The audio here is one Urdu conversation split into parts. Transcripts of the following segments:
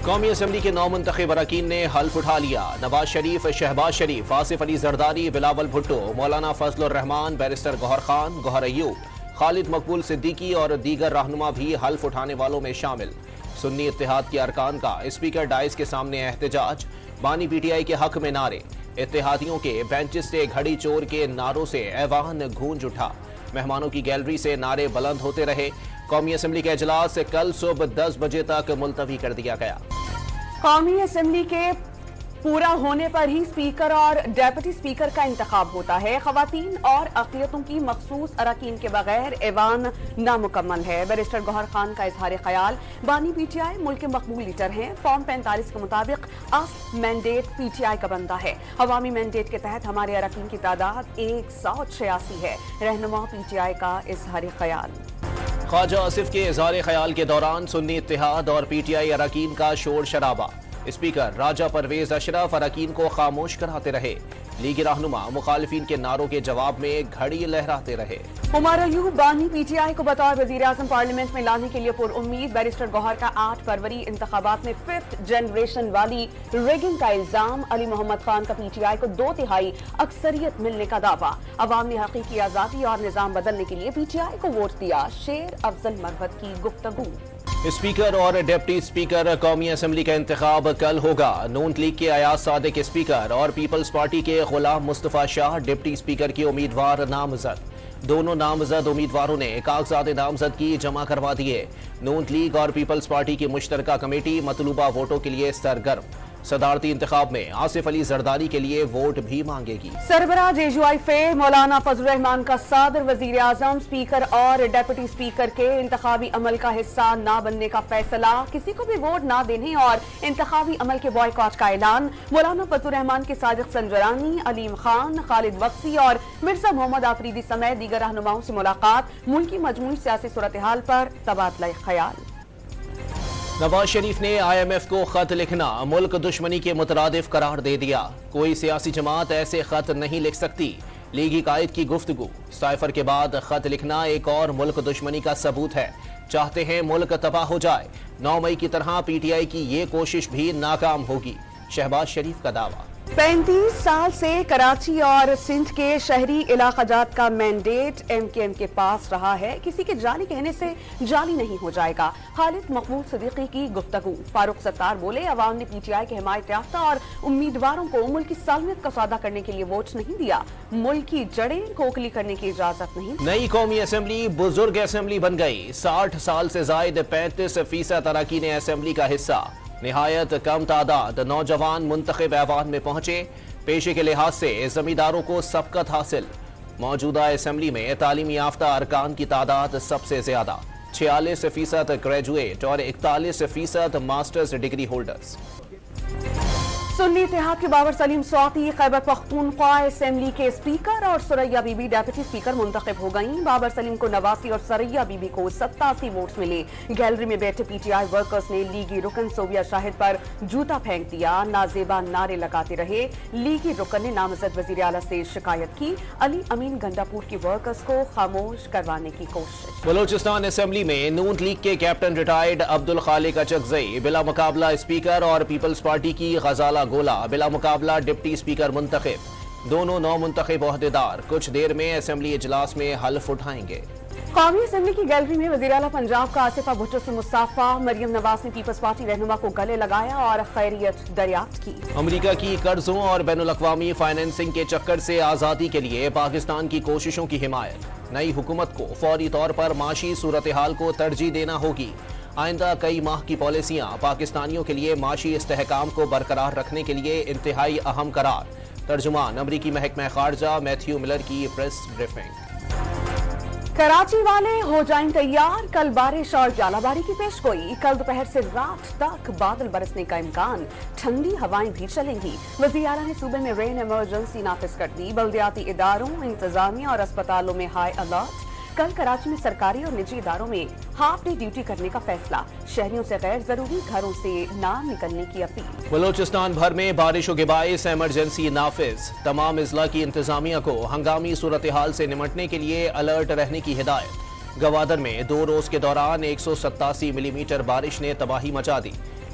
قومی اسمبلی کے 9 منتخب اراکین نے حلف اٹھا لیا۔ نواز شریف، شہباز شریف، آصف علی زرداری، بلاول بھٹو، مولانا فضل الرحمان، بیرسٹر گوہر خان، گوہر ایوب، خالد مقبول صدیقی اور دیگر رہنما بھی حلف اٹھانے والوں میں شامل۔ سنی اتحاد کے ارکان کا اسپیکر ڈائز کے سامنے احتجاج، بانی پی ٹی آئی کے حق میں نعرے، اتحادیوں کے بینچز سے گھڑی چور کے نعروں سے ایوان گونج اٹھا، مہمانوں کی گیلری سے نعرے بلند ہوتے رہے۔ قومی اسمبلی کا اجلاس کل صبح 10 بجے تک ملتوی کر دیا گیا۔ قومی اسمبلی کے پورا ہونے پر ہی اسپیکر اور ڈیپٹی اسپیکر کا انتخاب ہوتا ہے۔ خواتین اور اقلیتوں کی مخصوص اراکین کے بغیر ایوان نامکمل ہے۔ بیرسٹر گوہر خان کا اظہار خیال، بانی پی ٹی آئی ملک کے مقبول لیڈر ہیں۔ فارم 45 کے مطابق اصل مینڈیٹ پی ٹی آئی کا بنتا ہے۔ عوامی مینڈیٹ کے تحت ہمارے اراکین کی تعداد 186 ہے۔ رہنما پی ٹی آئی کا اظہار خیال۔ خواجہ آصف کے اظہار خیال کے دوران سنی اتحاد اور پی ٹی آئی اراکین کا شور شرابہ۔ اسپیکر راجہ پرویز اشرف اراکین کو خاموش کراتے رہے۔ لیگی رہنما مخالفین کے نعروں کے جواب میں گھڑی لہراتے رہے۔ عمر ایوب، بانی پی ٹی آئی کو بطور وزیر اعظم پارلیمنٹ میں لانے کے لیے پر امید۔ بیرسٹر گوہر کا 8 فروری انتخابات میں 5th جنریشن والی ریگنگ کا الزام۔ علی محمد خان کا پی ٹی آئی کو 2/3 اکثریت ملنے کا دعویٰ۔ عوام نے حقیقی آزادی اور نظام بدلنے کے لیے پی ٹی آئی کو ووٹ دیا۔ شیر افضل مروت کی گفتگو۔ اسپیکر اور ڈپٹی اسپیکر قومی اسمبلی کا انتخاب کل ہوگا۔ نون لیگ کے ایاز صادق اسپیکر اور پیپلز پارٹی کے غلام مصطفیٰ شاہ ڈپٹی اسپیکر کی امیدوار نامزد۔ دونوں نامزد امیدواروں نے کاغذات نامزدگی جمع کروا دیے۔ نون لیگ اور پیپلز پارٹی کی مشترکہ کمیٹی مطلوبہ ووٹوں کے لیے سرگرم۔ صدارتی انتخاب میں آصف علی زرداری کے لیے ووٹ بھی مانگے گی۔ سربراہ جے یو آئی فے مولانا فضل الرحمان کا صادر وزیر اعظم، اسپیکر اور ڈیپٹی اسپیکر کے انتخابی عمل کا حصہ نہ بننے کا فیصلہ، کسی کو بھی ووٹ نہ دینے اور انتخابی عمل کے بائیکاٹ کا اعلان۔ مولانا فضل الرحمان کے صادق سنجرانی، علیم خان، خالد وقفی اور مرزا محمد آفریدی سمیت دیگر رہنماؤں سے ملاقات، ملکی مجموعی سیاسی صورتحال پر تبادلہ خیال۔ نواز شریف نے آئی ایم ایف کو خط لکھنا ملک دشمنی کے مترادف قرار دے دیا۔ کوئی سیاسی جماعت ایسے خط نہیں لکھ سکتی۔ لیگی قائد کی گفتگو، سائفر کے بعد خط لکھنا ایک اور ملک دشمنی کا ثبوت ہے۔ چاہتے ہیں ملک تباہ ہو جائے۔ 9 مئی کی طرح پی ٹی آئی کی یہ کوشش بھی ناکام ہوگی، شہباز شریف کا دعویٰ۔ 35 سال سے کراچی اور سندھ کے شہری علاقہ جات کا مینڈیٹ ایم کیو ایم کے پاس رہا ہے۔ کسی کے جعلی کہنے سے جعلی نہیں ہو جائے گا۔ خالد مقبول صدیقی کی گفتگو، فاروق ستار بولے، عوام نے پی ٹی آئی کے حمایت یافتہ اور امیدواروں کو ملک کی سالمیت کا سودا کرنے کے لیے ووٹ نہیں دیا۔ ملک کی جڑیں کھوکھلی کرنے کی اجازت نہیں۔ نئی قومی اسمبلی بزرگ اسمبلی بن گئی۔ 60 سال سے زائد 35% اراکین اسمبلی کا حصہ۔ نہایت کم تعداد نوجوان منتخب ایوان میں پہنچے۔ پیشے کے لحاظ سے زمینداروں کو سبقت حاصل۔ موجودہ اسمبلی میں تعلیم یافتہ ارکان کی تعداد سب سے زیادہ، 46% گریجویٹ اور 41% ماسٹرز ڈگری ہولڈرز۔ سنی اتحاد کے بابر سلیم سواتی خیبر پختونخوا اسمبلی کے اسپیکر اور سریا بی بی ڈیپٹی اسپیکر منتخب ہو گئیں۔ بابر سلیم کو 89 اور سریا بی بی کو 87 ووٹس ملے۔ گیلری میں بیٹھے پی ٹی آئی ورکرز نے لیگی رکن صوبیہ شاہد پر جوتا پھینک دیا، نازیبا نعرے لگاتے رہے۔ لیگی رکن نے نامزد وزیر اعلیٰ سے شکایت کی، علی امین گنڈاپور کی ورکرز کو خاموش کروانے کی کوشش۔ بلوچستان اسمبلی میں نون لیگ کے کیپٹن ریٹائرڈ عبدالخالق اچکزئی بلا مقابلہ اسپیکر اور پیپلز پارٹی کی غزالہ گولا بلا مقابلہ ڈپٹی اسپیکر منتخب۔ دونوں نو منتخب عہدیدار کچھ دیر میں اسمبلی اجلاس میں حلف اٹھائیں گے۔ قومی اسمبلی کی گیلری میں وزیر اعلیٰ پنجاب کا آصفہ بھٹو سے مصافحہ، مریم نواز نے پیپلز پارٹی رہنما کو گلے لگایا اور خیریت دریافت کی۔ امریکہ کی قرضوں اور بین الاقوامی فائنینسنگ کے چکر سے آزادی کے لیے پاکستان کی کوششوں کی حمایت۔ نئی حکومت کو فوری طور پر معاشی صورتحال کو ترجیح دینا ہوگی۔ آئندہ کئی ماہ کی پالیسیاں پاکستانیوں کے لیے معاشی استحکام کو برقرار رکھنے کے لیے انتہائی اہم قرار۔ ترجمان امریکی محکمہ خارجہ میتھیو ملر کی پریس بریفنگ۔ کراچی والے ہو جائیں تیار، کل بارش اور ژالہ باری کی پیش گوئی۔ کل دوپہر سے رات تک بادل برسنے کا امکان، ٹھنڈی ہوائیں بھی چلیں گی۔ وزیر اعلیٰ نے صوبے میں رین ایمرجنسی نافذ کر دی۔ بلدیاتی اداروں، انتظامیہ اور اسپتالوں میں ہائی الرٹ۔ کل کراچی میں سرکاری اور نجی اداروں میں ہاف ڈے ڈیوٹی کرنے کا فیصلہ، شہریوں سے غیر ضروری گھروں سے نہ نکلنے کی اپیل۔ بلوچستان بھر میں بارشوں کے باعث ایمرجنسی نافذ، تمام اضلاع کی انتظامیہ کو ہنگامی صورتحال سے نمٹنے کے لیے الرٹ رہنے کی ہدایت۔ گوادر میں 2 روز کے دوران 187 ملی میٹر بارش نے تباہی مچا دی۔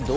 2